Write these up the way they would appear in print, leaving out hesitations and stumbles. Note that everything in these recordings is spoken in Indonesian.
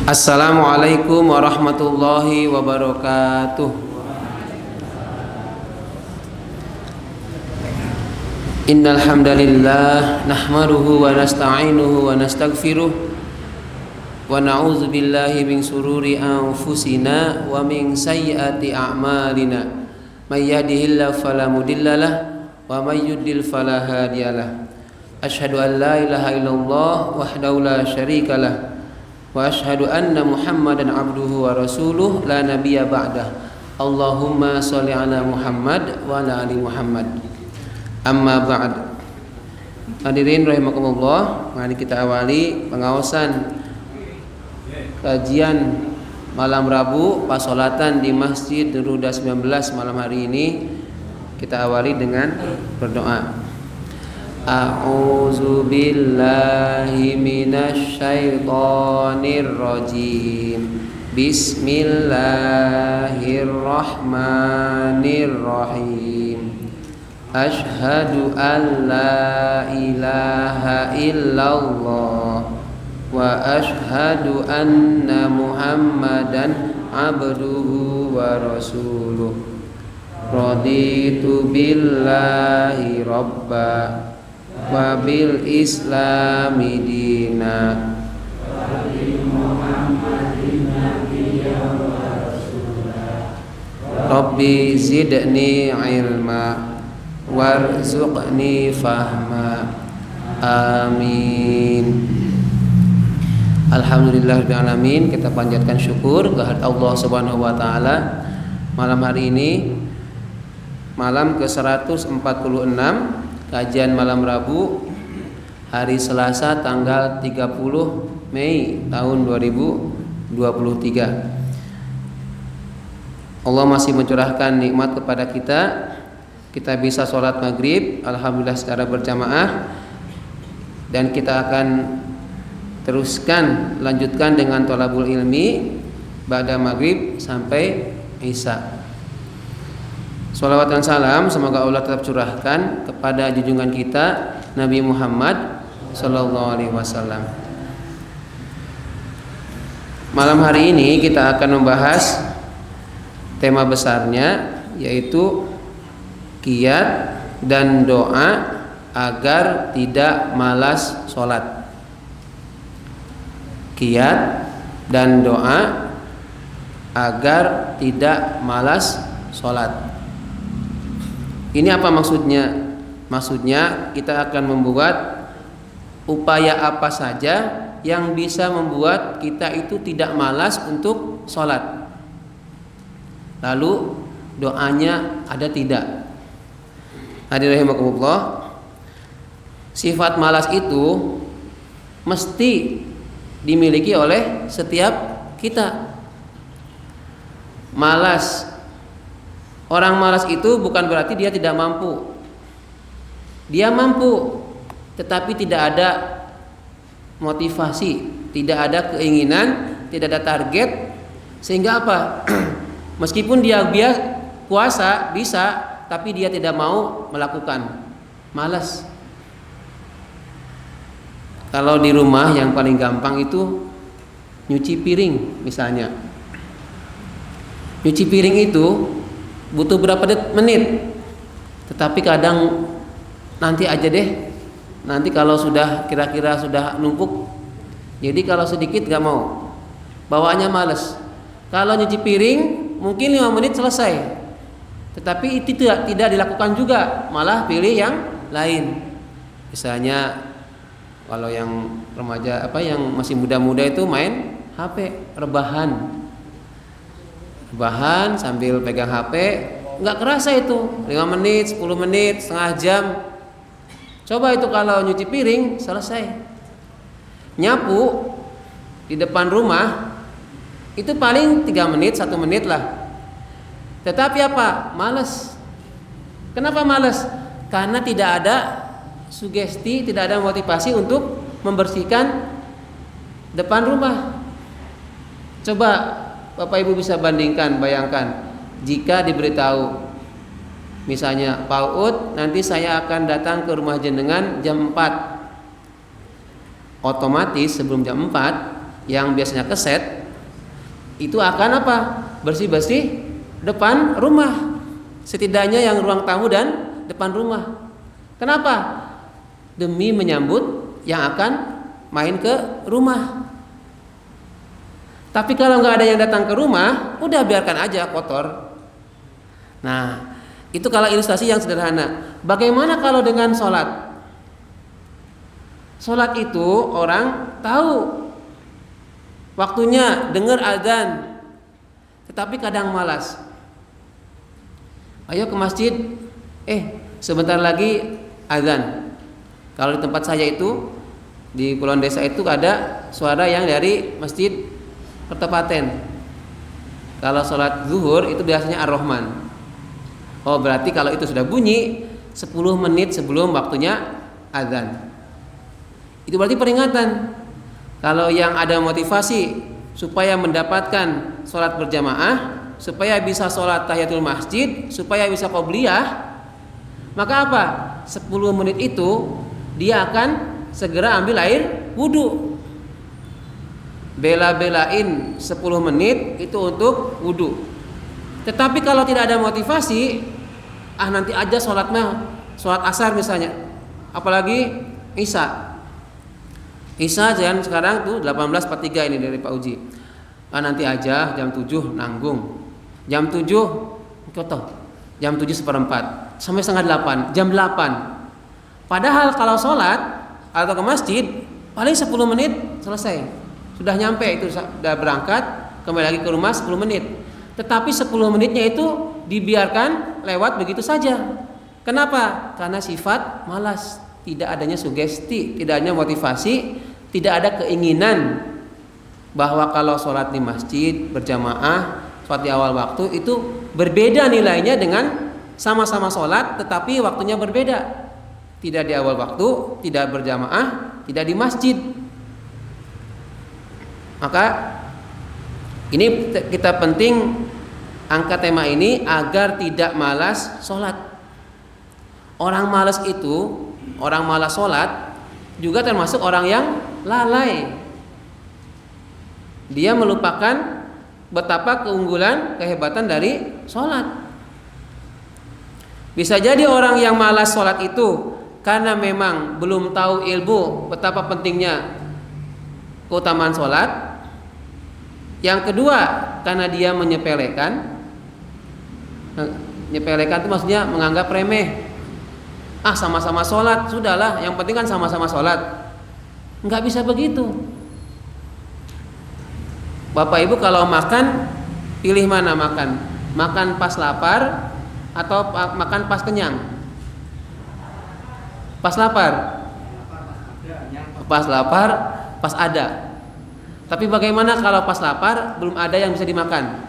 Assalamualaikum warahmatullahi wabarakatuh. Innal hamdalillah nahmaduhu wa nasta'inuhu wa nastaghfiruh wa na'udzu billahi min sururi anfusina wa min sayyiati a'malina. May yahdihillahu fala mudhillalah wa may yudlil fala hadiyalah. Asyhadu an la ilaha illallah wahdahu la syarikalah wa asyhadu anna Muhammadan abduhu wa rasuluh la nabiyya ba'dah. Allahumma sholli ala Muhammad wa ala ali Muhammad. Amma ba'd. Hadirin rahimakumullah, mari kita awali pengawasan kajian malam Rabu pasolatan di Masjid Ruda 19 malam hari ini. Kita awali dengan berdoa. A'udzu billahi minasy syaithanir rajim. Bismillahirrahmanirrahim. Asyhadu an la ilaha illallah wa asyhadu anna Muhammadan abduhu wa rasuluh. Raditu billahi rabba wa bil islami dina Rabbi zidni ilma warzuqni fahma. Amin. Alhamdulillahirabbil alamin. Kita panjatkan syukur kehadirat Allah Subhanahu wa taala. Malam hari ini malam ke-146 kajian malam Rabu hari Selasa tanggal 30 Mei tahun 2023. Allah masih mencurahkan nikmat kepada kita. Kita bisa sholat maghrib alhamdulillah secara berjamaah, dan kita akan teruskan lanjutkan dengan thalabul ilmi ba'da maghrib sampai isya. Shalawat dan salam semoga Allah tetap curahkan kepada junjungan kita Nabi Muhammad sallallahu alaihi wasallam. Malam hari ini kita akan membahas tema besarnya, yaitu qiyat dan doa agar tidak malas sholat. Qiyat dan doa agar tidak malas sholat. Ini apa maksudnya? Maksudnya kita akan membuat upaya apa saja yang bisa membuat kita itu tidak malas untuk sholat. Lalu doanya ada tidak? Hadirin rahimakumullah, sifat malas itu mesti dimiliki oleh setiap kita. Orang malas itu bukan berarti dia tidak mampu. Dia mampu, tetapi tidak ada motivasi, tidak ada keinginan, tidak ada target. Sehingga apa? Meskipun dia puasa bisa, tapi dia tidak mau melakukan. Malas. Kalau di rumah yang paling gampang itu nyuci piring misalnya. Nyuci piring itu butuh berapa menit, tetapi kadang nanti aja deh, nanti kalau sudah kira-kira sudah numpuk, jadi kalau sedikit gak mau, bawaannya males. Kalau nyuci piring mungkin 5 menit selesai, tetapi itu tidak dilakukan juga, malah pilih yang lain. Misalnya kalau yang remaja yang masih muda-muda itu main HP, rebahan sambil pegang HP, nggak kerasa itu 5 menit, 10 menit, setengah jam. Coba itu kalau nyuci piring selesai. Nyapu di depan rumah itu paling 3 menit, 1 menit lah. Tetapi apa? Males. Kenapa males? Karena tidak ada sugesti, tidak ada motivasi untuk membersihkan depan rumah. Coba Bapak Ibu bisa bandingkan, bayangkan jika diberitahu misalnya, Pak Ud, nanti saya akan datang ke rumah jenengan jam 4. Otomatis sebelum jam 4 yang biasanya keset itu akan apa? Bersih-bersih depan rumah. Setidaknya yang ruang tamu dan depan rumah. Kenapa? Demi menyambut yang akan main ke rumah. Tapi kalau nggak ada yang datang ke rumah, udah biarkan aja kotor. Nah, itu kalau ilustrasi yang sederhana. Bagaimana kalau dengan sholat? Sholat itu orang tahu waktunya, dengar azan, tetapi kadang malas. Ayo ke masjid, sebentar lagi azan. Kalau di tempat saya itu, di Kulon Desa itu ada suara yang dari masjid Pertempatan. Kalau sholat zuhur itu biasanya Ar-Rahman. Oh, berarti kalau itu sudah bunyi 10 menit sebelum waktunya azan. Itu berarti peringatan. Kalau yang ada motivasi supaya mendapatkan sholat berjamaah, supaya bisa sholat tahiyatul masjid, supaya bisa qobliyah, maka apa? 10 menit itu dia akan segera ambil air wudu. Bela-belain 10 menit itu untuk wudu. Tetapi kalau tidak ada motivasi, nanti aja sholatnya, sholat asar misalnya, apalagi isya. Isya jangan sekarang tuh 18.43 ini dari Pak Uji. Nanti aja jam 7 nanggung. Jam 7 kotor. Jam 7:15 sampai setengah 8, jam 8. Padahal kalau sholat atau ke masjid paling 10 menit selesai. Sudah nyampe itu, sudah berangkat, kembali lagi ke rumah 10 menit. Tetapi 10 menitnya itu dibiarkan lewat begitu saja. Kenapa? Karena sifat malas, tidak adanya sugesti, tidak adanya motivasi, tidak ada keinginan bahwa kalau sholat di masjid berjamaah, sholat di awal waktu itu berbeda nilainya dengan sama-sama sholat tetapi waktunya berbeda. Tidak di awal waktu, tidak berjamaah, tidak di masjid. Maka ini kita penting angkat tema ini agar tidak malas sholat. Orang malas itu, orang malas sholat juga termasuk orang yang lalai. Dia melupakan betapa keunggulan, kehebatan dari sholat. Bisa jadi orang yang malas sholat itu karena memang belum tahu ilmu betapa pentingnya keutamaan sholat. Yang kedua, karena dia menyepelekan. Menyepelekan itu maksudnya menganggap remeh. Sama-sama sholat, sudahlah, yang penting kan sama-sama sholat. Nggak bisa begitu. Bapak Ibu kalau makan, pilih mana makan? Makan pas lapar atau makan pas kenyang? Pas lapar? Pas lapar, pas ada. Tapi bagaimana kalau pas lapar belum ada yang bisa dimakan?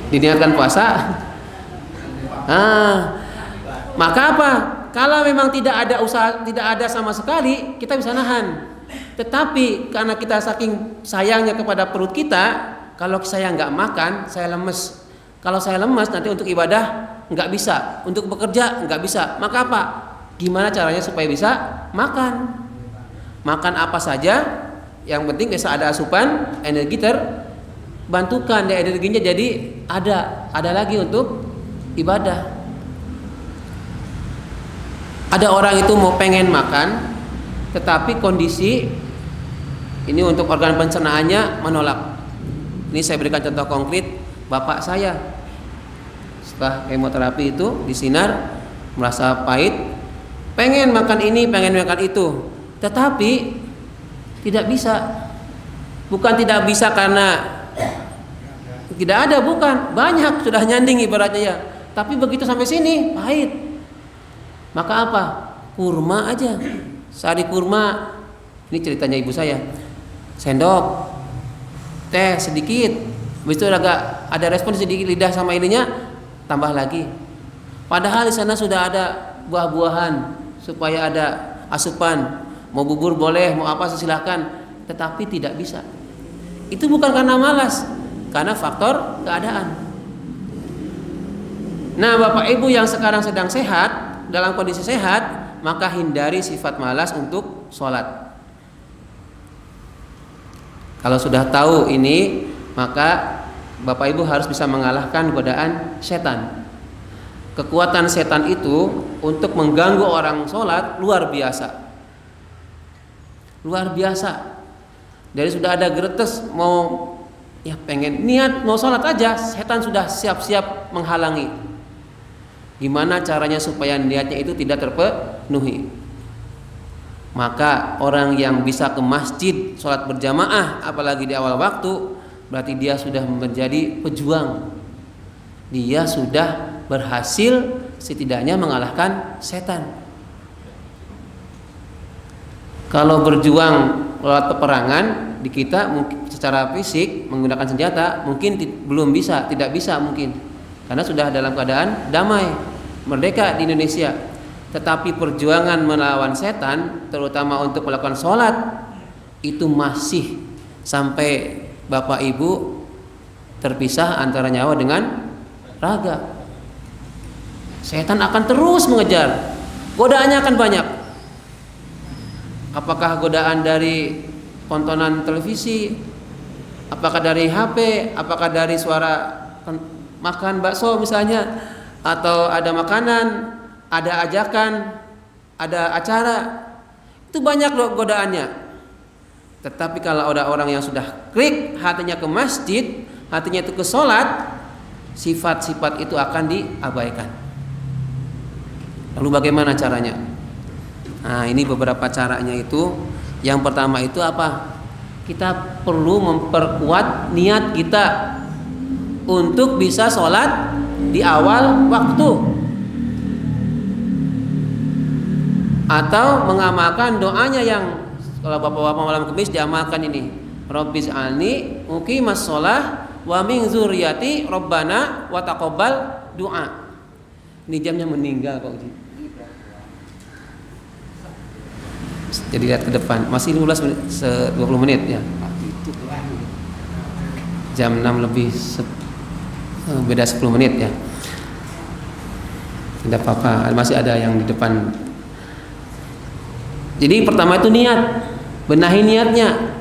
Diniatkan puasa? Maka apa? Kalau memang tidak ada usaha, tidak ada sama sekali, kita bisa nahan. Tetapi karena kita saking sayangnya kepada perut kita, kalau saya nggak makan, saya lemes. Kalau saya lemes nanti untuk ibadah nggak bisa, untuk bekerja nggak bisa. Maka apa? Gimana caranya supaya bisa makan? Makan apa saja, yang penting bisa ada asupan energi terbantukan, dan energinya jadi ada lagi untuk ibadah. Ada orang itu mau pengen makan, tetapi kondisi ini untuk organ pencernaannya menolak. Ini saya berikan contoh konkret, bapak saya setelah kemoterapi itu disinar merasa pahit, pengen makan ini, pengen makan itu. Tetapi tidak bisa. Bukan tidak bisa karena tidak ada, bukan. Banyak sudah nyanding ibaratnya ya. Tapi begitu sampai sini pahit. Maka apa? Kurma aja. Sari kurma. Ini ceritanya ibu saya. Sendok teh sedikit. Habis itu agak ada respon sedikit lidah sama ininya, tambah lagi. Padahal di sana sudah ada buah-buahan supaya ada asupan. Mau bubur boleh, mau apa silahkan, tetapi tidak bisa. Itu bukan karena malas, karena faktor keadaan. Nah, Bapak Ibu yang sekarang sedang sehat, dalam kondisi sehat, maka hindari sifat malas untuk sholat. Kalau sudah tahu ini, maka Bapak Ibu harus bisa mengalahkan godaan setan. Kekuatan setan itu untuk mengganggu orang sholat luar biasa. Luar biasa. Dari sudah ada gretes mau pengen niat mau sholat aja, setan sudah siap-siap menghalangi. Gimana caranya supaya niatnya itu tidak terpenuhi? Maka orang yang bisa ke masjid sholat berjamaah, apalagi di awal waktu, berarti dia sudah menjadi pejuang. Dia sudah berhasil setidaknya mengalahkan setan. Kalau berjuang lewat peperangan di kita mungkin secara fisik menggunakan senjata mungkin belum bisa, tidak bisa mungkin, karena sudah dalam keadaan damai, merdeka di Indonesia. Tetapi perjuangan melawan setan, terutama untuk melakukan sholat, itu masih sampai Bapak Ibu terpisah antara nyawa dengan raga. Setan akan terus mengejar, godaannya akan banyak. Apakah godaan dari tontonan televisi, apakah dari HP, apakah dari suara makan bakso misalnya, atau ada makanan, ada ajakan, ada acara, itu banyak loh godaannya. Tetapi kalau ada orang yang sudah klik hatinya ke masjid, hatinya itu ke sholat, sifat-sifat itu akan diabaikan. Lalu bagaimana caranya? Nah, ini beberapa caranya itu. Yang pertama itu apa? Kita perlu memperkuat niat kita untuk bisa sholat di awal waktu, atau mengamalkan doanya yang kalau bapak-bapak malam Kamis diamalkan ini. Rabbiz alni muqimas sholah wa min dzurriyyati rabbana wa taqabbal du'a. Ini jamnya meninggal Pak Uji. Jadi lihat ke depan, masih 15 menit, 20 menit ya. Jam 6 lebih beda 10 menit ya. Tidak apa-apa, masih ada yang di depan. Jadi pertama itu niat, benahi niatnya.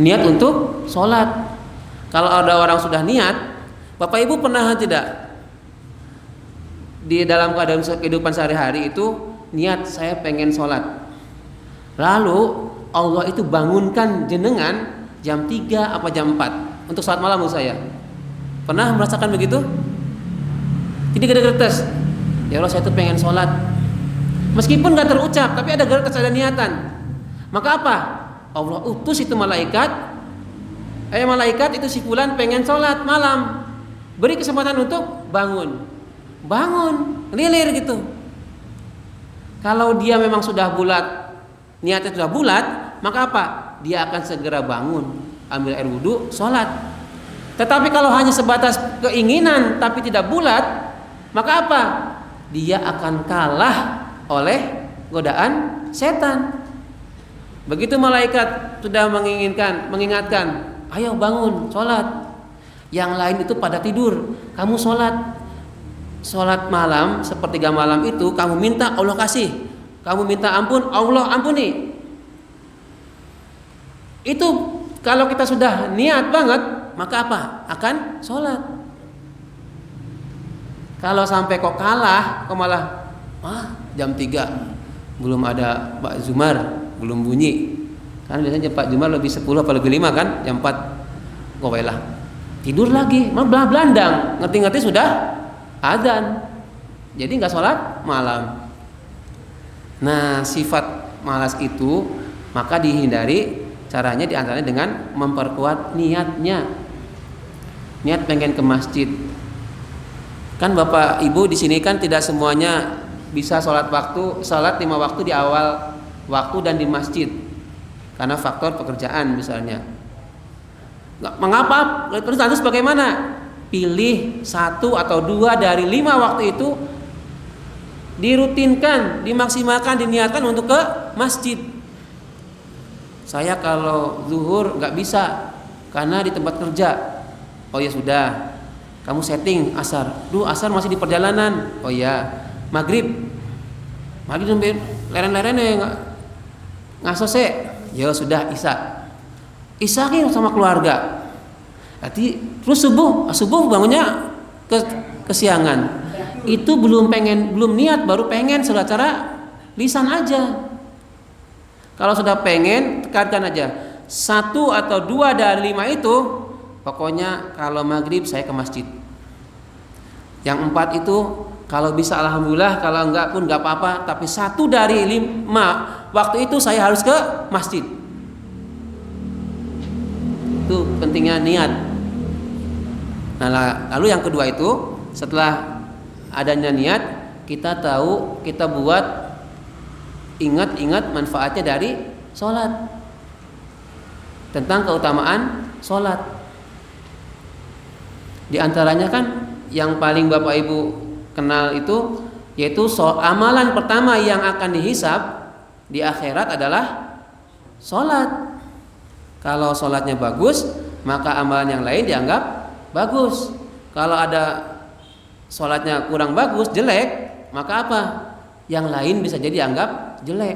Niat untuk sholat. Kalau ada orang sudah niat, Bapak Ibu pernah tidak di dalam keadaan kehidupan sehari-hari itu niat saya pengen sholat, lalu Allah itu bangunkan jenengan jam 3 apa jam 4 untuk sholat malam menurut saya. Pernah merasakan begitu? Jadi gergetes, ya Allah saya itu pengen sholat, meskipun gak terucap tapi ada gergetes, ada niatan. Maka apa? Allah utus itu malaikat, malaikat itu si fulan pengen sholat malam, beri kesempatan untuk bangun, lilir gitu. Kalau dia memang sudah bulat, niatnya sudah bulat, maka apa? Dia akan segera bangun, ambil air wudhu, sholat. Tetapi kalau hanya sebatas keinginan tapi tidak bulat, maka apa? Dia akan kalah oleh godaan setan. Begitu malaikat sudah mengingatkan, ayo bangun, sholat. Yang lain itu pada tidur, kamu sholat. Sholat malam, sepertiga malam itu kamu minta Allah kasih, kamu minta ampun Allah ampuni. Itu kalau kita sudah niat banget, maka apa? Akan sholat. Kalau sampai kok kalah, kok malah jam 3 belum ada Pak Zumar, belum bunyi. Kan biasanya Pak Zumar lebih 10 apa lebih 5 kan, jam 4 gowelah. Tidur lagi, malah belandang, ngerti-ngerti sudah adzan. Jadi nggak sholat malam. Nah, sifat malas itu maka dihindari. Caranya diantaranya dengan memperkuat niatnya. Niat pengen ke masjid. Kan Bapak Ibu di sini kan tidak semuanya bisa sholat 5 waktu di awal waktu dan di masjid, karena faktor pekerjaan misalnya. Mengapa? Terus bagaimana? Pilih 1 atau 2 dari 5 waktu itu, dirutinkan, dimaksimalkan, diniatkan untuk ke masjid. Saya kalau zuhur nggak bisa karena di tempat kerja. Oh ya sudah, kamu setting asar. Asar masih di perjalanan. Oh ya, maghrib sampai leren-leren ya ngasose. Ya sudah isya. Isya sama keluarga. Berarti terus subuh bangunnya kesiangan. Itu belum niat, baru pengen secara lisan aja. Kalau sudah pengen, tekankan aja. 1 atau 2 dari 5 itu, pokoknya kalau maghrib saya ke masjid. Yang 4 itu kalau bisa alhamdulillah, kalau enggak pun enggak apa-apa. Tapi 1 dari 5 waktu itu saya harus ke masjid. Itu pentingnya niat. Nah, lalu yang kedua itu, setelah adanya niat, kita tahu, kita buat ingat manfaatnya dari sholat, tentang keutamaan sholat. Di antaranya kan yang paling Bapak Ibu kenal itu, yaitu amalan pertama yang akan dihisab di akhirat adalah sholat. Kalau sholatnya bagus, maka amalan yang lain dianggap bagus. Kalau ada sholatnya kurang bagus, jelek, maka apa? Yang lain bisa jadi dianggap jelek.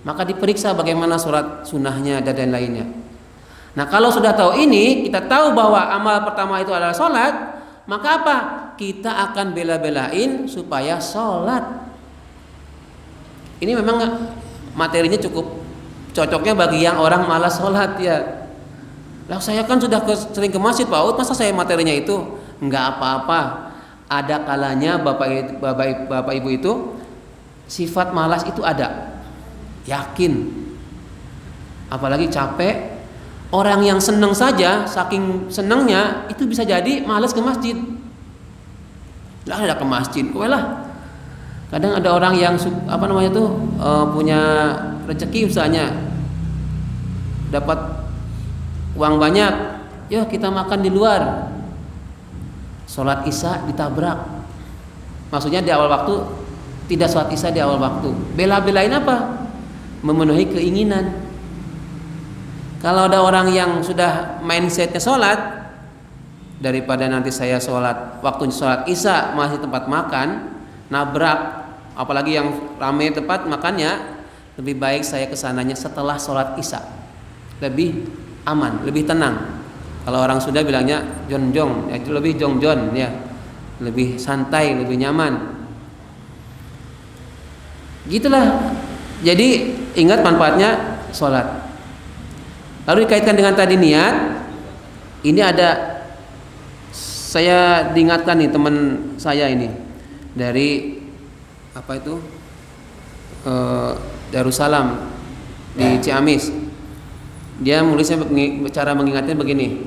Maka diperiksa bagaimana sholat sunnahnya dan lainnya. Nah, kalau sudah tahu ini, kita tahu bahwa amal pertama itu adalah sholat, maka apa? Kita akan bela-belain supaya sholat. Ini memang materinya cukup cocoknya bagi yang orang malas sholat ya. Lah saya kan sudah sering ke masjid Pak Ud, masa saya materinya itu? Enggak apa-apa. Ada kalanya Bapak Ibu itu sifat malas itu ada. Yakin. Apalagi capek. Orang yang senang saja, saking senangnya itu bisa jadi malas ke masjid. Lah ada ke masjid, kowe lah. Kadang ada orang yang punya rezeki misalnya, dapat uang banyak, yuk kita makan di luar. Sholat isya ditabrak. Maksudnya di awal waktu tidak sholat isya di awal waktu. Bela-belain apa? Memenuhi keinginan. Kalau ada orang yang sudah mindsetnya sholat, daripada nanti saya sholat waktu sholat isya masih tempat makan, nabrak, apalagi yang ramai tempat makannya, lebih baik saya kesananya setelah sholat isya, lebih aman, lebih tenang. Kalau orang Sunda bilangnya jonjong, itu lebih jongjon ya, lebih santai, lebih nyaman. Gitulah. Jadi ingat manfaatnya sholat. Lalu dikaitkan dengan tadi niat. Ini ada, saya diingatkan nih teman saya ini dari Darussalam di Ciamis. Dia menulisnya cara mengingatnya begini.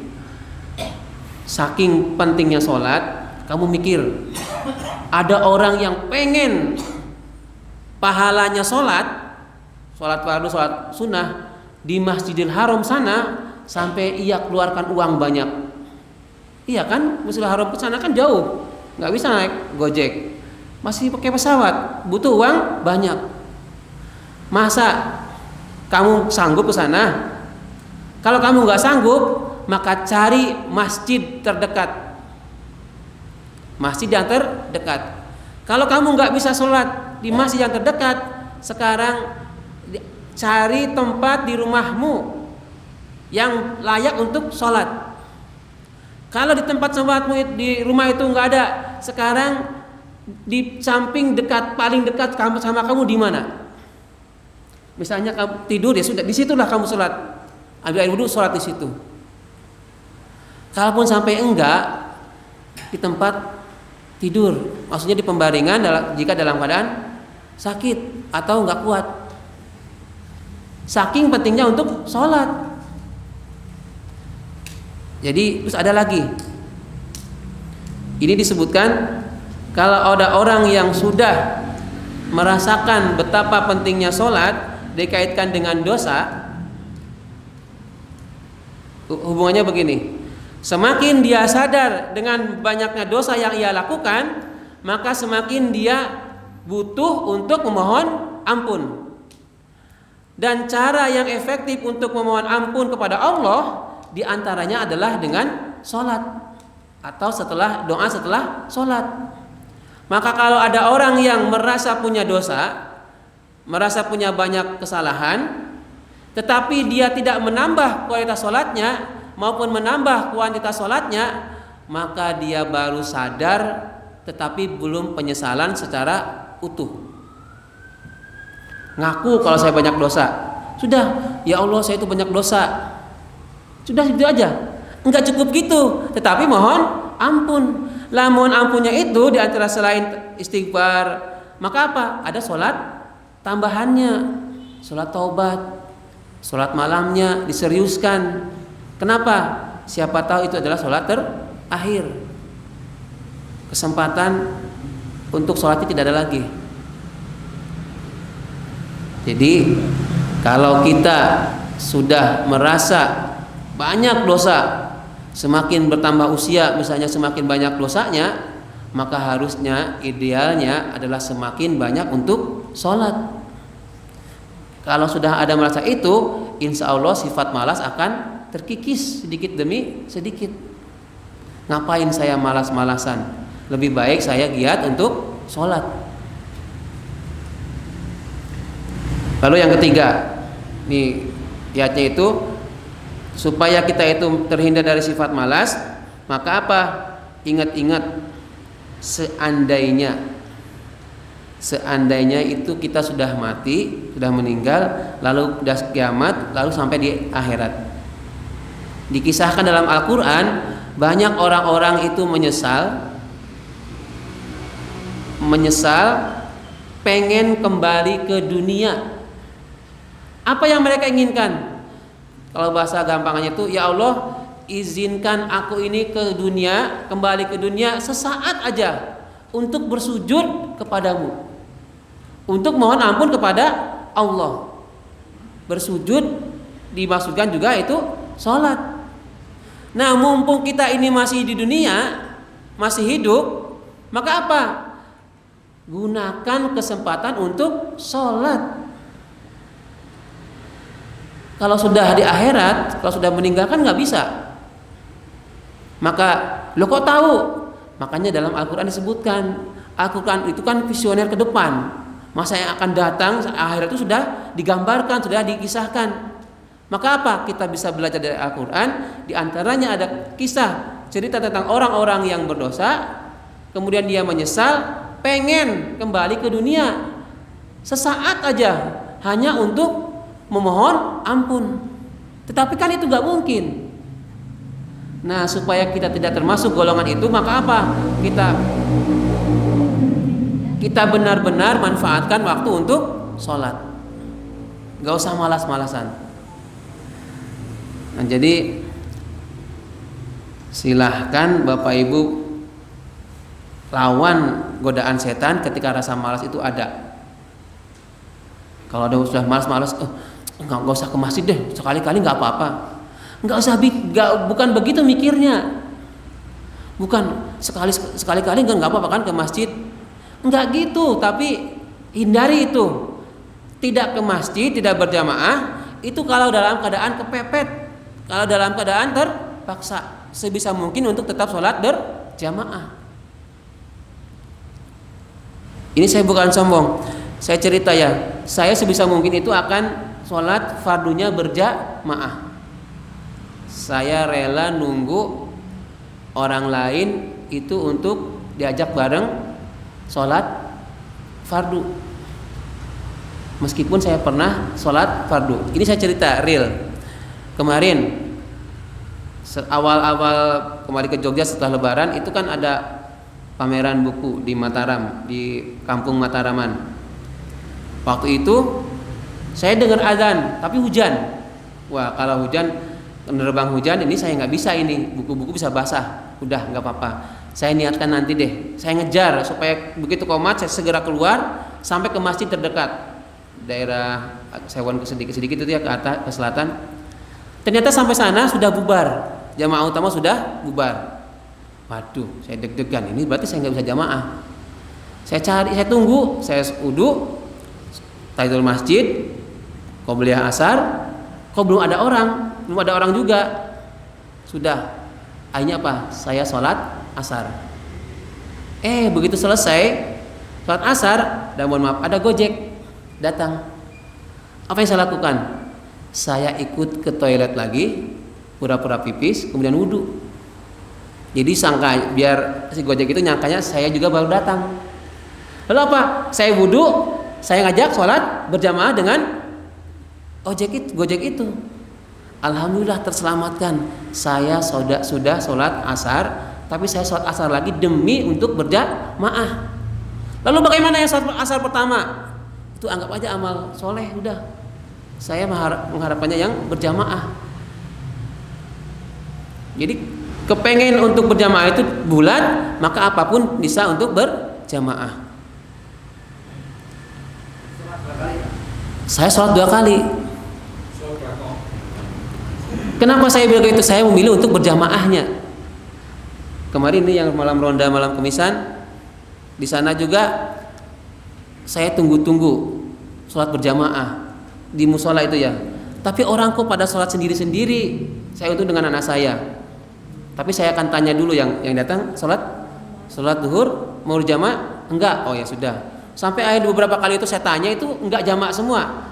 Saking pentingnya sholat, kamu mikir, ada orang yang pengen pahalanya sholat fardu, sholat sunnah di Masjidil Haram sana, sampai ia keluarkan uang banyak. Iya kan, Masjidil Haram ke sana kan jauh, nggak bisa naik Gojek, masih pakai pesawat, butuh uang banyak. Masa kamu sanggup ke sana? Kalau kamu nggak sanggup, maka cari masjid terdekat. Masjid yang terdekat. Kalau kamu nggak bisa sholat di masjid yang terdekat, sekarang cari tempat di rumahmu yang layak untuk sholat. Kalau di tempat sholatmu di rumah itu nggak ada, sekarang di samping dekat, paling dekat sama kamu di mana? Misalnya kamu tidur, ya sudah, disitulah kamu sholat. Ambil air wudhu, sholat di situ. Kalaupun sampai enggak, di tempat tidur, maksudnya di pembaringan jika dalam keadaan sakit atau enggak kuat. Saking pentingnya untuk sholat. Jadi terus ada lagi. Ini disebutkan kalau ada orang yang sudah merasakan betapa pentingnya sholat dikaitkan dengan dosa, hubungannya begini. Semakin dia sadar dengan banyaknya dosa yang ia lakukan, maka semakin dia butuh untuk memohon ampun. Dan cara yang efektif untuk memohon ampun kepada Allah diantaranya adalah dengan sholat atau doa setelah sholat. Maka kalau ada orang yang merasa punya dosa, merasa punya banyak kesalahan, tetapi dia tidak menambah kualitas sholatnya maupun menambah kuantitas sholatnya, maka dia baru sadar tetapi belum penyesalan secara utuh. Ngaku kalau saya banyak dosa, sudah, ya Allah saya itu banyak dosa, sudah gitu aja. Enggak cukup gitu, tetapi mohon ampun. Lah mohon ampunnya itu di antara selain istighfar, maka apa? Ada sholat tambahannya, sholat taubat, sholat malamnya diseriuskan. Kenapa? Siapa tahu itu adalah sholat terakhir. Kesempatan untuk sholatnya tidak ada lagi. Jadi kalau kita sudah merasa banyak dosa, semakin bertambah usia misalnya semakin banyak dosanya, maka harusnya idealnya adalah semakin banyak untuk sholat. Kalau sudah ada merasa itu, insya Allah sifat malas akan terkikis sedikit demi sedikit. Ngapain saya malas-malasan? Lebih baik saya giat untuk sholat. Lalu yang ketiga, nih kiatnya itu supaya kita itu terhindar dari sifat malas, maka apa? Ingat-ingat seandainya itu kita sudah mati, sudah meninggal, lalu sudah kiamat, lalu sampai di akhirat. Dikisahkan dalam Al-Quran, banyak orang-orang itu menyesal pengen kembali ke dunia. Apa yang mereka inginkan? Kalau bahasa gampangannya itu, ya Allah, izinkan aku ini ke dunia, kembali ke dunia sesaat aja untuk bersujud kepadamu, untuk mohon ampun kepada Allah. Bersujud dimaksudkan juga itu sholat. Nah, mumpung kita ini masih di dunia, masih hidup, maka apa? Gunakan kesempatan untuk sholat. Kalau sudah di akhirat, kalau sudah meninggal kan nggak bisa. Maka lo kok tahu? Makanya dalam Al-Quran disebutkan, Al-Quran itu kan visioner ke depan. Masa yang akan datang, akhirat itu sudah digambarkan, sudah dikisahkan. Maka apa? Kita bisa belajar dari Al-Quran. Di antaranya ada kisah cerita tentang orang-orang yang berdosa, kemudian dia menyesal, pengen kembali ke dunia sesaat aja, hanya untuk memohon ampun. Tetapi kan itu gak mungkin. Nah, supaya kita tidak termasuk golongan itu, maka apa? Kita benar-benar manfaatkan waktu untuk sholat. Gak usah malas-malasan. Nah, jadi silahkan Bapak Ibu lawan godaan setan ketika rasa malas itu ada. Kalau ada sudah malas-malas, nggak usah ke masjid deh, sekali-kali nggak apa-apa. Nggak usah, bukan begitu mikirnya. Bukan sekali-kali nggak apa-apa kan ke masjid. Nggak gitu, tapi hindari itu. Tidak ke masjid, tidak berjamaah, itu kalau dalam keadaan kepepet, kalau dalam keadaan terpaksa, sebisa mungkin untuk tetap sholat berjamaah. Ini saya bukan sombong, saya cerita ya. Saya sebisa mungkin itu akan sholat fardunya berjamaah. Saya rela nunggu orang lain itu untuk diajak bareng sholat fardu. Meskipun saya pernah sholat fardu. Ini saya cerita real. Kemarin awal-awal kembali ke Jogja setelah Lebaran itu kan ada pameran buku di Mataram, di Kampung Mataraman. Waktu itu saya dengar azan, tapi hujan. Wah, kalau hujan, penerbang hujan ini saya nggak bisa, ini buku-buku bisa basah. Udah nggak apa-apa. Saya niatkan nanti deh. Saya ngejar supaya begitu komat saya segera keluar sampai ke masjid terdekat, daerah Sewon sedikit-sedikit itu ya ke atas, ke selatan. Ternyata sampai sana sudah bubar, jamaah utama sudah bubar. Waduh, saya deg-degan, ini berarti saya nggak bisa jamaah. Saya cari, saya tunggu, saya wudu, tahiyatul masjid, qobliyah asar, kok belum ada orang juga. Sudah, akhirnya apa? Saya sholat asar. Begitu selesai sholat asar, dan mohon maaf ada Gojek datang. Apa yang saya lakukan? saya ikut ke toilet lagi, pura-pura pipis, kemudian wudhu. Jadi sangka biar si Gojek itu nyangkanya saya juga baru datang. Lalu apa? Saya wudhu, saya ngajak sholat berjamaah dengan Gojek itu. Alhamdulillah terselamatkan. Saya sudah sholat asar, tapi saya sholat asar lagi demi untuk berjamaah. Lalu bagaimana yang sholat asar pertama? Itu anggap aja amal soleh, udah. Saya mengharapkannya yang berjamaah. Jadi kepengen untuk berjamaah itu bulat, maka apapun bisa untuk berjamaah. Saya sholat 2 kali. Kenapa saya bilang itu? Saya memilih untuk berjamaahnya. Kemarin ini yang malam ronda, malam kemisan, di sana juga saya tunggu-tunggu sholat berjamaah di musola itu ya. Tapi orang kok pada sholat sendiri-sendiri. Saya untung dengan anak saya. Tapi saya akan tanya dulu yang datang sholat duhur mau berjamaah enggak? Oh ya sudah. Sampai akhir beberapa kali itu saya tanya itu enggak jamaah semua.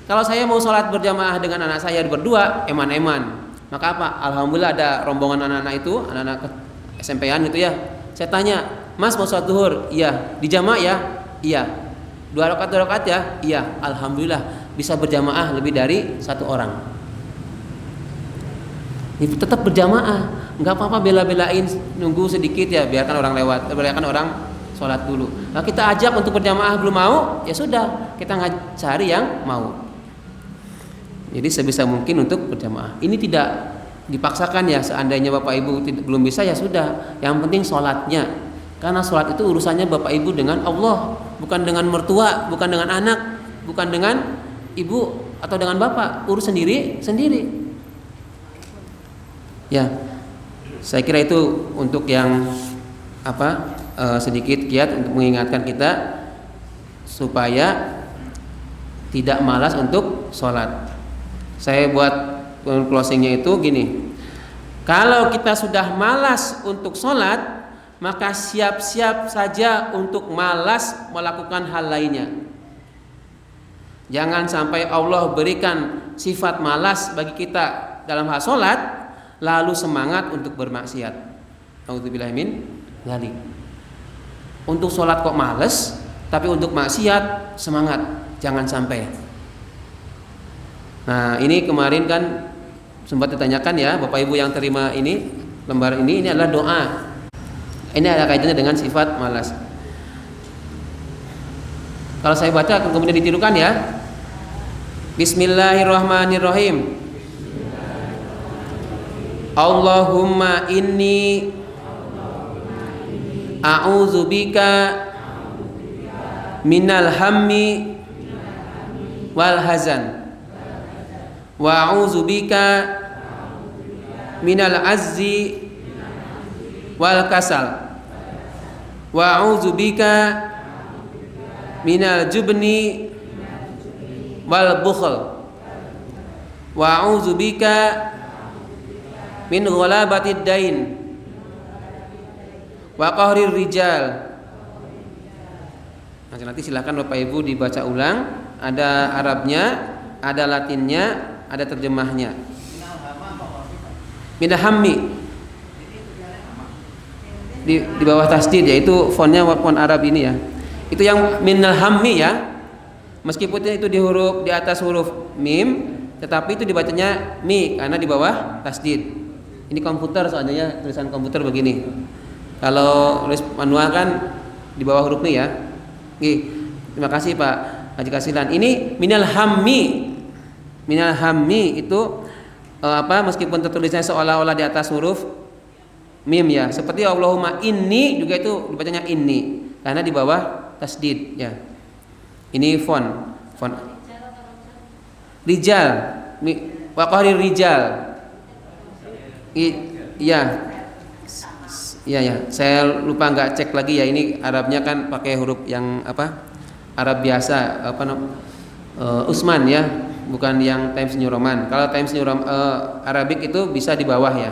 Kalau saya mau sholat berjamaah dengan anak saya berdua, eman-eman. Maka apa? Alhamdulillah ada rombongan anak-anak itu, anak-anak SMP-an gitu ya. Saya tanya, Mas mau sholat duhur? Iya. Di jamaah ya? Iya. 2 rakaat ya? Iya. Alhamdulillah bisa berjamaah lebih dari 1 orang. Itu tetap berjamaah. Enggak apa-apa bela-belain nunggu sedikit ya, biarkan orang lewat, biarkan orang sholat dulu. Nah kita ajak untuk berjamaah belum mau, ya sudah kita cari yang mau. Jadi sebisa mungkin untuk berjamaah. Ini tidak dipaksakan ya. Seandainya Bapak Ibu belum bisa ya sudah. Yang penting sholatnya. Karena sholat itu urusannya Bapak Ibu dengan Allah, bukan dengan mertua, bukan dengan anak, bukan dengan ibu atau dengan bapak. Urus sendiri. Ya, saya kira itu untuk yang sedikit kiat untuk mengingatkan kita supaya tidak malas untuk sholat. Saya buat closingnya itu gini. Kalau kita sudah malas untuk sholat, maka siap-siap saja untuk malas melakukan hal lainnya. Jangan sampai Allah berikan sifat malas bagi kita dalam hal sholat, lalu semangat untuk bermaksiat. A'udzubillahi min dzalik. Untuk sholat kok malas, tapi untuk maksiat semangat. Jangan sampai. Nah ini kemarin kan sempat ditanyakan ya, Bapak Ibu yang terima ini lembar ini adalah doa. Ini ada kaitannya dengan sifat malas. Kalau saya baca kemudian ditirukan ya. Bismillahirrahmanirrahim. Allahumma inni a'udzubika minal hammi wal hazan wa a'udzubika minal azzi wal kasal wa a'udzubika minal jubni wal bukhl wa a'udzubika min ghalabatid dain wa qahrir rijal. Nanti silakan Bapak Ibu dibaca ulang. Ada Arabnya, ada Latinnya, ada terjemahnya. Minal hammi di bawah tasdid, yaitu fontnya font Arab ini ya. Itu yang minal hammi ya. Meskipun itu di atas huruf mim, tetapi itu dibacanya mi karena di bawah tasdid. Ini komputer soalnya tulisan komputer begini. Kalau tulis manual kan di bawah huruf mi ya. Oke, terima kasih Pak Haji Kasilan. Ini minal hammi. Minal hammi itu meskipun tertulisnya seolah-olah di atas huruf mim ya. Seperti Allahumma inni juga itu dibacanya inni karena di bawah tasdid ya. Ini font rijal, wa qahrir rijal. Iya. Iya. Saya lupa nggak cek lagi ya. Ini Arabnya kan pakai huruf yang Arab biasa Usman ya, bukan yang Times New Roman. Kalau Times New Roman Arabic itu bisa di bawah ya.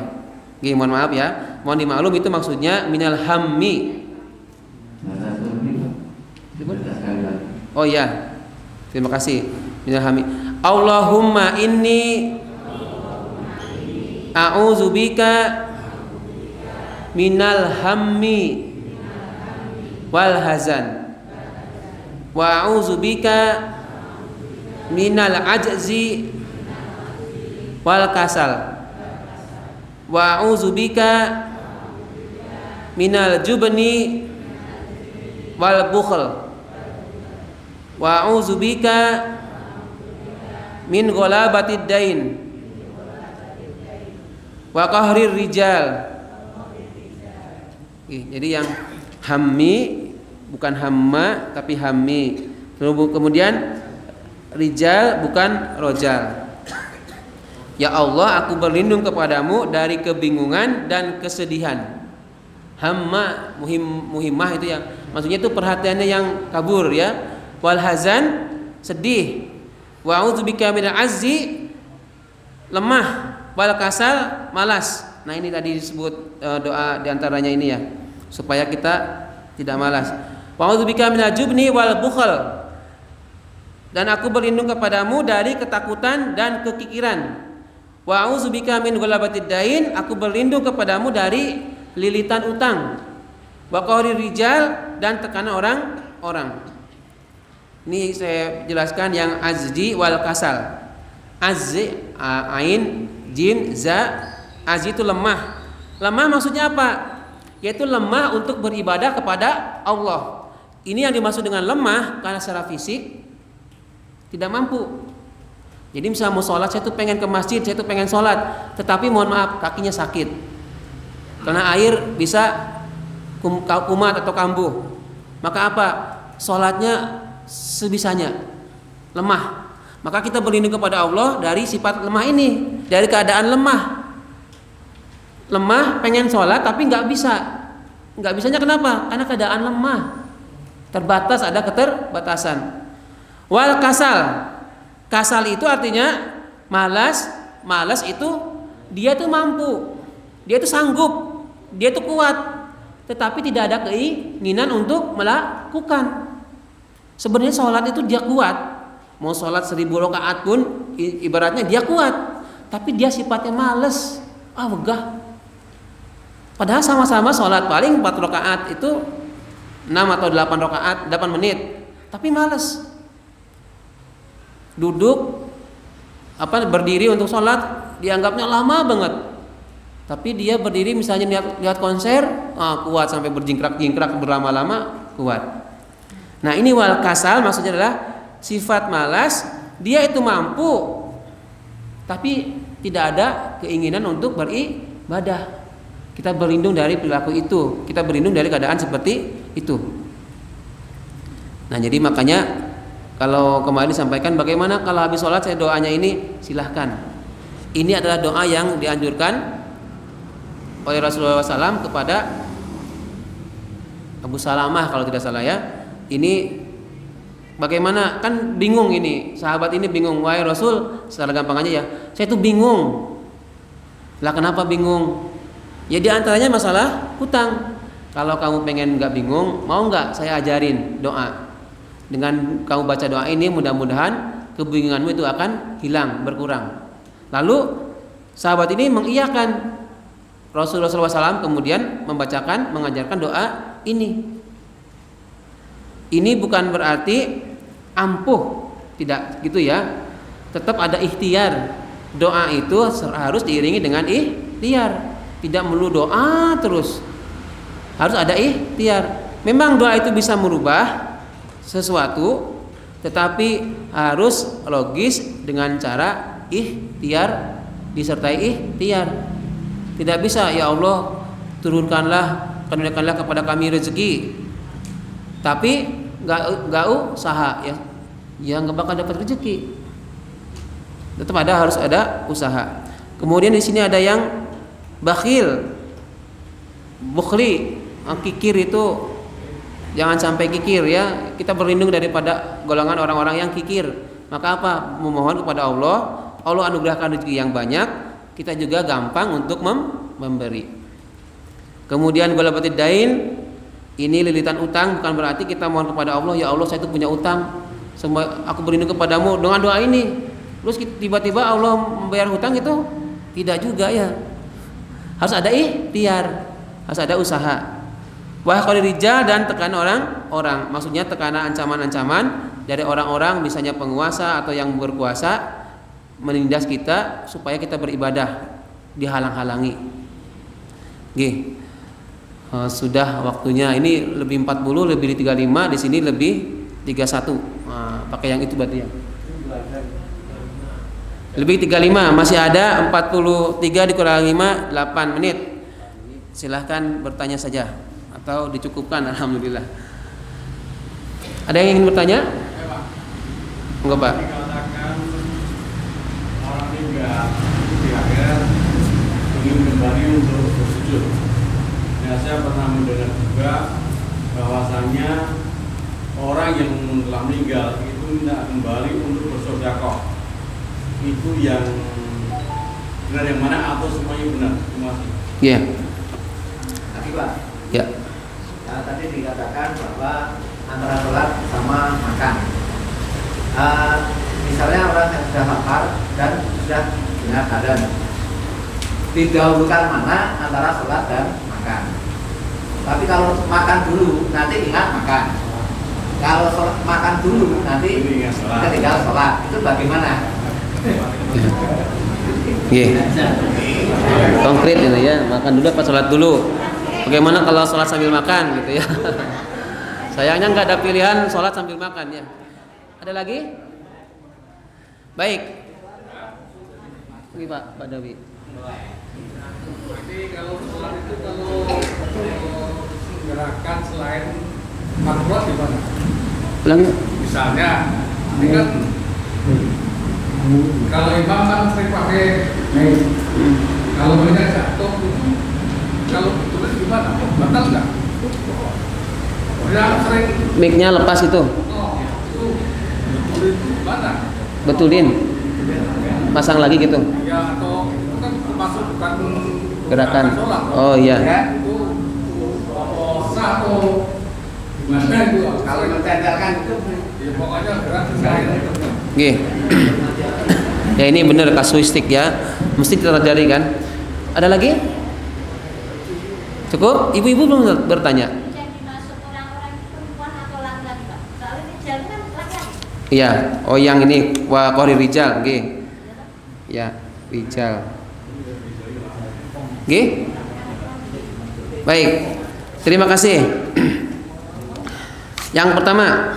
Oke, mohon maaf ya. Mohon dimaklum itu maksudnya minal hammi. Oh iya. Terima kasih. Minal hammi. Allahumma inni a'udzubika minal hammi wal hazan wa a'udzubika minal ajzi wal kasal wa a'udzubika minal jubni wal bukhl wa a'udzubika min ghalabatid dain wa qahrir rijal. Jadi yang hammi bukan hamma tapi hammi. Kemudian rijal bukan rojal. Ya Allah, aku berlindung kepadamu dari kebingungan dan kesedihan. Hamma muhimmah itu yang maksudnya itu perhatiannya yang kabur ya. Wal hazan sedih. Wa a'udzubika minal azzi lemah. Wal kasal malas. Nah ini tadi disebut doa diantaranya ini ya, supaya kita tidak malas. Wa a'udzubika minal jubni wal bukhl. Dan aku berlindung kepadamu dari ketakutan dan kekikiran. Wa a'udzubika min ghalabatid dain. Aku berlindung kepadamu dari lilitan utang. Wa qahrir rijal, dan tekanan orang-orang. Ini saya jelaskan yang azdi wal kasal. Azzi ain jim za, azzi itu lemah. Lemah maksudnya apa? Yaitu lemah untuk beribadah kepada Allah. Ini yang dimaksud dengan lemah karena secara fisik tidak mampu. Jadi misalnya mau sholat, saya tuh pengen ke masjid, saya tuh pengen sholat, tetapi mohon maaf kakinya sakit karena air bisa kumat atau kambuh. Maka apa? Sholatnya sebisanya, lemah. Maka kita berlindung kepada Allah dari sifat lemah ini, dari keadaan lemah. Lemah pengen sholat tapi nggak bisa. Nggak bisanya kenapa? Karena keadaan lemah, terbatas, ada keterbatasan. Wal kasal. Kasal itu artinya malas. Malas itu dia tuh mampu, dia tuh sanggup, dia tuh kuat, tetapi tidak ada keinginan untuk melakukan. Sebenarnya sholat itu dia kuat, mau sholat 1000 rakaat pun ibaratnya dia kuat, tapi dia sifatnya malas, wegah. Padahal sama-sama sholat paling 4 rakaat itu 6 atau 8 rakaat 8 menit, tapi malas. Duduk berdiri untuk sholat dianggapnya lama banget, tapi dia berdiri misalnya lihat konser kuat sampai berjingkrak-jingkrak berlama-lama kuat. Nah ini wal kasal maksudnya adalah sifat malas, dia itu mampu tapi tidak ada keinginan untuk beribadah. Kita berlindung dari perilaku itu, kita berlindung dari keadaan seperti itu. Nah jadi makanya kalau kemarin disampaikan bagaimana kalau habis sholat saya doanya ini, silahkan. Ini adalah doa yang dianjurkan oleh Rasulullah SAW kepada Abu Salamah kalau tidak salah ya. Ini bagaimana, kan bingung ini, sahabat ini bingung, wahai Rasul, secara gampang aja ya, saya tuh bingung. Lah kenapa bingung? Ya diantaranya masalah hutang. Kalau kamu pengen nggak bingung, mau nggak saya ajarin doa? Dengan kamu baca doa ini mudah-mudahan kebingunganmu itu akan hilang, berkurang. Lalu sahabat ini mengiyakan. Rasulullah SAW kemudian mengajarkan doa ini. Ini bukan berarti ampuh, tidak gitu ya. Tetap ada ikhtiar. Doa itu harus diiringi dengan ikhtiar. Tidak melulu doa terus. Harus ada ikhtiar. Memang doa itu bisa merubah sesuatu, tetapi harus logis dengan cara ikhtiar, disertai ikhtiar. Tidak bisa ya Allah karuniakanlah kepada kami rezeki, tapi nggak usaha ya nggak bakal dapat rezeki. Tetap harus ada usaha. Kemudian di sini ada yang bakhil, bukhli, kikir itu jangan sampai kikir ya. Kita berlindung daripada golongan orang-orang yang kikir. Maka apa? Memohon kepada Allah, Allah anugerahkan rezeki yang banyak, kita juga gampang untuk memberi. Kemudian ghalabatid dain, ini lilitan utang, bukan berarti kita mohon kepada Allah, ya Allah saya itu punya utang, aku berlindung kepadamu dengan doa ini. terus tiba-tiba Allah membayar hutang itu tidak juga ya. Harus ada ikhtiar, harus ada usaha. Wah qali rijal, dan tekan orang-orang. Maksudnya tekanan ancaman-ancaman dari orang-orang, misalnya penguasa atau yang berkuasa menindas kita supaya kita beribadah dihalang-halangi. Nggih. Sudah waktunya, ini lebih 40, lebih 35, di sini lebih 31. Nah, pakai yang itu berarti ya. Lebih 35, masih ada 43 dikurangi 5, 8 menit. Silahkan bertanya saja atau dicukupkan, alhamdulillah. Ada yang ingin bertanya? Enggak, Pak. Dikatakan orang meninggal di akhirat ingin kembali untuk bersujud. Nah, saya pernah mendengar juga bahwasanya orang yang telah meninggal itu minta kembali untuk bersedekah. Itu yang benar yang mana atau semuanya benar? Terima kasih. Iya. Tadi Pak. Ya. Nah, tadi dikatakan bahwa antara sholat sama makan. Misalnya orang yang sudah lapar dan sudah dengar adzan, didahulukan mana antara sholat dan makan. Tapi kalau makan dulu nanti ingat makan. Kalau makan dulu nanti ketinggalan sholat, itu bagaimana? Konkret ini ya, makan dulu apa sholat dulu? Bagaimana kalau sholat sambil makan gitu ya? Sayangnya nggak ada pilihan sholat sambil makan ya. Ada lagi? Baik. Ini Pak Dawi. Jadi kalau sholat itu kalau gerakan selain makruh gimana? Ulang. Misalnya, ini kan kalau imam kan sering pakai kalau banyak jatuh itu, kalau tulis gimana? Batal nggak? Udah sering. Mic-nya lepas itu. Oh, itu gimana? Betulin. Pasang lagi gitu. Ya atau itu kan termasuk bukan Gerakan. sholat. Oh iya. Itu sah atau gimana itu? Kalau mencenderkan itu Ya pokoknya gerak sekali. Oke. Ya ini benar kasuistik ya. Mesti terjadi kan. Ada lagi? Cukup? Ibu-ibu belum bertanya. Yang dimaksud orang-orang itu perempuan atau laki-laki, Pak? Soalnya rijal kan laki-laki. Iya. Oh yang ini wa qori rijal, nggih. Ya, rijal. Nggih? Baik. Terima kasih. Yang pertama,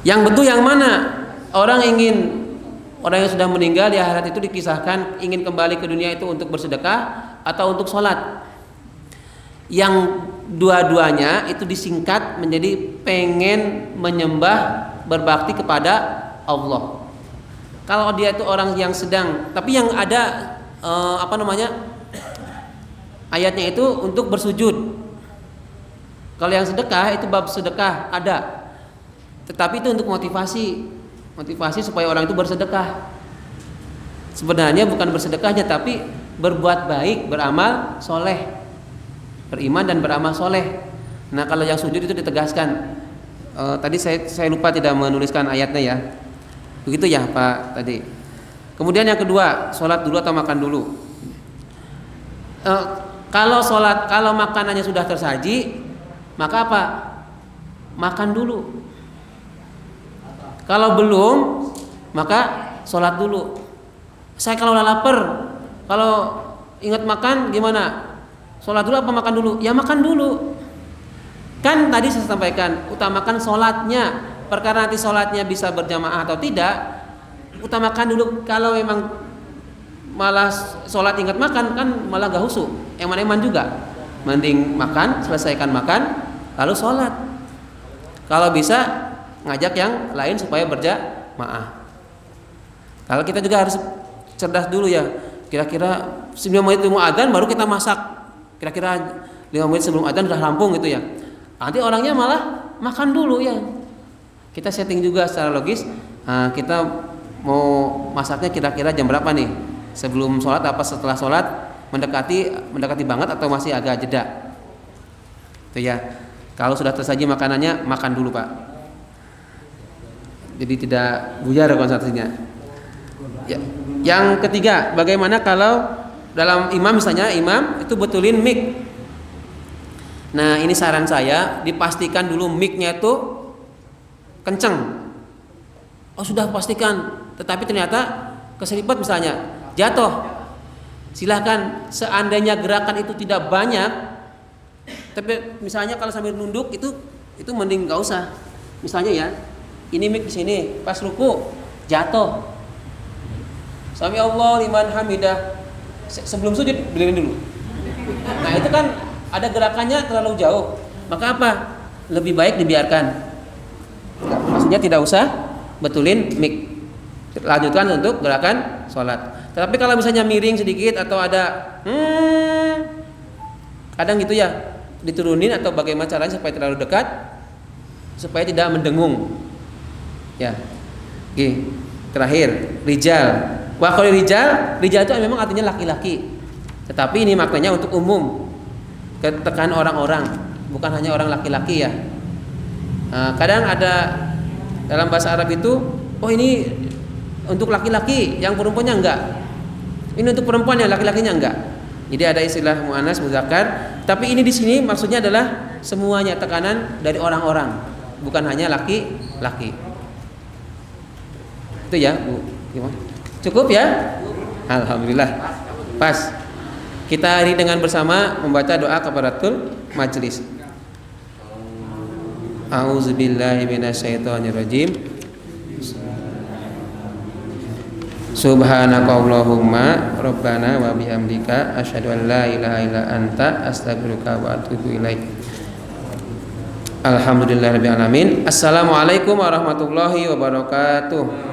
yang betul yang mana? Orang yang sudah meninggal di akhirat itu dikisahkan ingin kembali ke dunia itu untuk bersedekah atau untuk sholat. Yang dua-duanya itu disingkat menjadi pengen menyembah, berbakti kepada Allah. Kalau dia itu orang yang sedang, tapi yang ada ayatnya itu untuk bersujud. Kalau yang sedekah itu bab sedekah ada, tetapi itu untuk motivasi supaya orang itu bersedekah. Sebenarnya bukan bersedekahnya, tapi berbuat baik, beramal soleh, beriman dan beramal soleh. Nah kalau yang sujud itu ditegaskan. Tadi saya lupa tidak menuliskan ayatnya ya. Begitu ya Pak tadi. Kemudian yang kedua, sholat dulu atau makan dulu. Kalau makanannya sudah tersaji, maka apa? Makan dulu. Kalau belum, maka sholat dulu. Saya kalau udah lapar, kalau ingat makan gimana? Sholat dulu apa makan dulu? Ya makan dulu. Kan tadi saya sampaikan, utamakan sholatnya. Perkara nanti sholatnya bisa berjamaah atau tidak, utamakan dulu. Kalau memang malah sholat ingat makan, kan malah gak husu, eman-eman juga. Mending makan, selesaikan makan, lalu sholat. Kalau bisa ngajak yang lain supaya berjamaah. Kalau kita juga harus cerdas dulu ya. Kira-kira 9 menit sebelum adzan baru kita masak. Kira-kira 5 menit sebelum adzan sudah rampung gitu ya. Nanti orangnya malah makan dulu ya. Kita setting juga secara logis. Kita mau masaknya kira-kira jam berapa nih? Sebelum sholat apa setelah sholat? Mendekati banget atau masih agak jeda? Itu ya. Kalau sudah tersaji makanannya, makan dulu Pak. Jadi tidak buyar konsentrasinya. Yang ketiga, bagaimana kalau dalam imam misalnya imam itu betulin mic. Nah, ini saran saya, dipastikan dulu mic-nya itu kenceng. Oh, sudah pastikan, tetapi ternyata keselipet misalnya, jatuh. Silahkan, seandainya gerakan itu tidak banyak, tapi misalnya kalau sambil nunduk itu mending nggak usah. Misalnya ya, ini mic di sini, pas ruku jatuh. Sami Allah liman hamidah. Sebelum sujud berdiri dulu. Nah, itu kan ada gerakannya terlalu jauh. Maka apa? Lebih baik dibiarkan. Maksudnya tidak usah betulin mic. Lanjutkan untuk gerakan sholat. Tapi kalau misalnya miring sedikit atau ada kadang gitu ya, diturunin atau bagaimana caranya supaya terlalu dekat, supaya tidak mendengung. Ya. Oke. Terakhir, rijal. Wah, kalau rijal itu memang artinya laki-laki. Tetapi ini maknanya untuk umum. Ketekan orang-orang, bukan hanya orang laki-laki ya. Nah, kadang ada dalam bahasa Arab itu, oh ini untuk laki-laki, yang perempuannya enggak. Ini untuk perempuan, yang laki-lakinya enggak. Jadi ada istilah muannas muzakkar, tapi ini di sini maksudnya adalah semuanya, tekanan dari orang-orang, bukan hanya laki-laki. Itu ya, Bu. Gimana? Cukup ya? Alhamdulillah. Pas. Kita hari dengan bersama membaca doa kafaratul majlis. A'udzubillahi minasyaitonirrajim. Subhanakallahumma rabbana wa bihamdika asyhadu an la ilaha illa anta astaghfiruka wa atubu ilaik. Alhamdulillahirabbil alamin. Assalamualaikum warahmatullahi wabarakatuh.